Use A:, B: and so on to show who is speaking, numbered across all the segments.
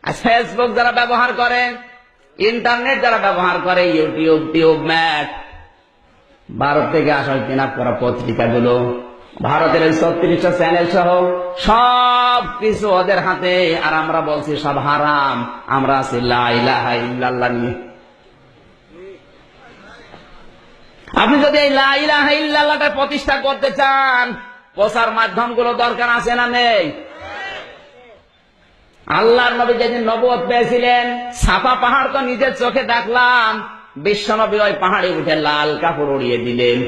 A: আর Facebook যারা ব্যবহার করে, ইন্টারনেট যারা ব্যবহার করে, ইউটিউব, ম্যাট, ভারত থেকে আসা কিনা করা পত্রিকাগুলো, ভারতের 36টা চ্যানেল সহ সব কিছু ওদের হাতে, আর আমরা বলছি সব হারাম। আমরা আছি লা ইলাহা ইল্লাল্লাহ নিয়ে। আপনি যদি এই লা ইলাহা ইল্লাল্লাহটা প্রতিষ্ঠা করতে চান, প্রচার মাধ্যমগুলো দরকার আছে না নেই? আল্লাহর নবী যেদিন নবুয়ত পেয়েছিলেন, সাফা পাহাড় তো নিজের চোখে দেখলাম, বিশ্বনবী ওই পাহাড়ে উঠে লাল কাপড় উড়িয়ে দিলেন।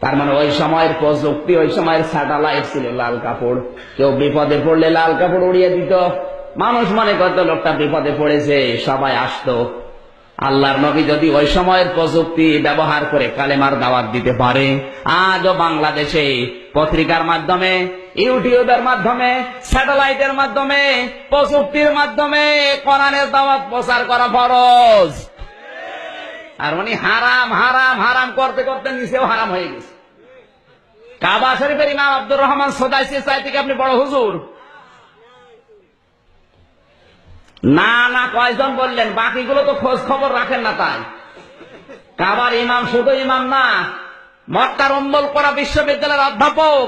A: তার মানে ওই সময়ের প্রযুক্তি, ওই সময়ের স্যাটেলাইট ছিল লাল কাপড়। কেউ বিপদে পড়লে লাল কাপড় উড়িয়ে দিত, মানুষ মনে করত লোকটা বিপদে পড়েছে, সবাই আসতো। আল্লাহর নবী যদি ওই সময়ের প্রযুক্তি ব্যবহার করে কালেমার দাওয়াত দিতে পারে, আজও বাংলাদেশে পত্রিকার মাধ্যমে, ইউটিউবের মাধ্যমে, স্যাটেলাইটের মাধ্যমে, প্রযুক্তির মাধ্যমে কোরআনের দাওয়াত প্রচার করা ফরজ। আর উনি হারাম হারাম হারাম করতে করতে নিচেও হারাম হয়ে গেছে। কাবা শরীফের ইমাম আব্দুর রহমান সোদাইসি চাইতে কি আপনি বড় হুজুর? না না, কয়জন বললেন, বাকিগুলো তো খোঁজ খবর রাখেন না। তাই কাবার ইমাম শুধু ইমাম না, মক্কার উম্মুল কোরা বিশ্ববিদ্যালয়ের অধ্যাপক,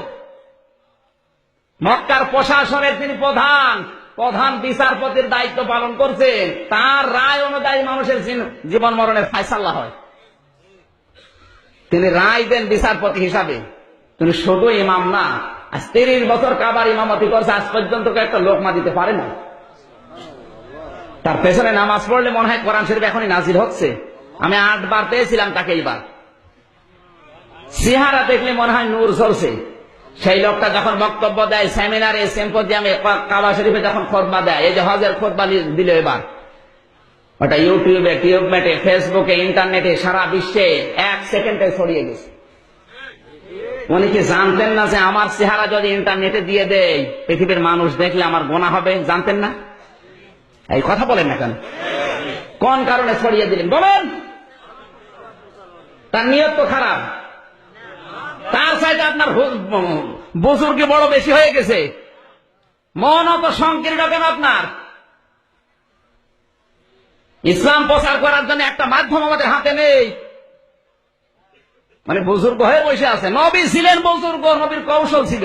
A: মক্কার প্রশাসনের তিনি প্রধান বিচারপতির দায়িত্ব পালন করছেন। তার রায় অনুযায়ী মানুষের জীবন মরণের ফায়সালা হয়। তিনি রায় দেন বিচারপতি হিসাবে। তিনি শুধু ইমাম না, আজ 30 বছর কাবার ইমামতি করছে, আজ পর্যন্ত একটা লোকমা দিতে পারে না। তার পেছনে নামাজ পড়লে মনে হয় কোরআন শরীফ এখনই নাজিল হচ্ছে। আমি 8 বার পেয়েছিলাম তাকে। এইবার চেহারা দেখলে মনে হয় নূর জ্বলছে। সেই লোকটা যখন বক্তব্য দেয় সেমিনারে, সিম্পোজিয়ামে, কাবা শরীফে যখন খুতবা দেয়, এই যে হজের খুতবা দিল এবার, ওটা ইউটিউবে, টিউবমেটে, ফেসবুকে, ইন্টারনেটে, সারা বিশ্বে 1 সেকেন্ডে ছড়িয়ে গেছে। উনি কি জানতেন না যে আমার চেহারা যদি ইন্টারনেটে দিয়ে দেয়, পৃথিবীর মানুষ দেখলে আমার গুনাহ হবে? জানতেন না? এই কথা বলেন না কেন? কোন কারণে ছড়িয়ে দিলেন বলেন? তার নিয়ত তো খারাপ। তার চাইতে আপনার বুজুর্গ বড় বেশি হয়ে গেছে, মন অত সংকীর্ণ কেন আপনার? ইসলাম প্রচার করার জন্য একটা মাধ্যম আমাদের হাতে নেই। মানে বুজুর্গ হয়ে বসে আছে। নবী ছিলেন বুজুর্গ, নবীর কৌশল ছিল।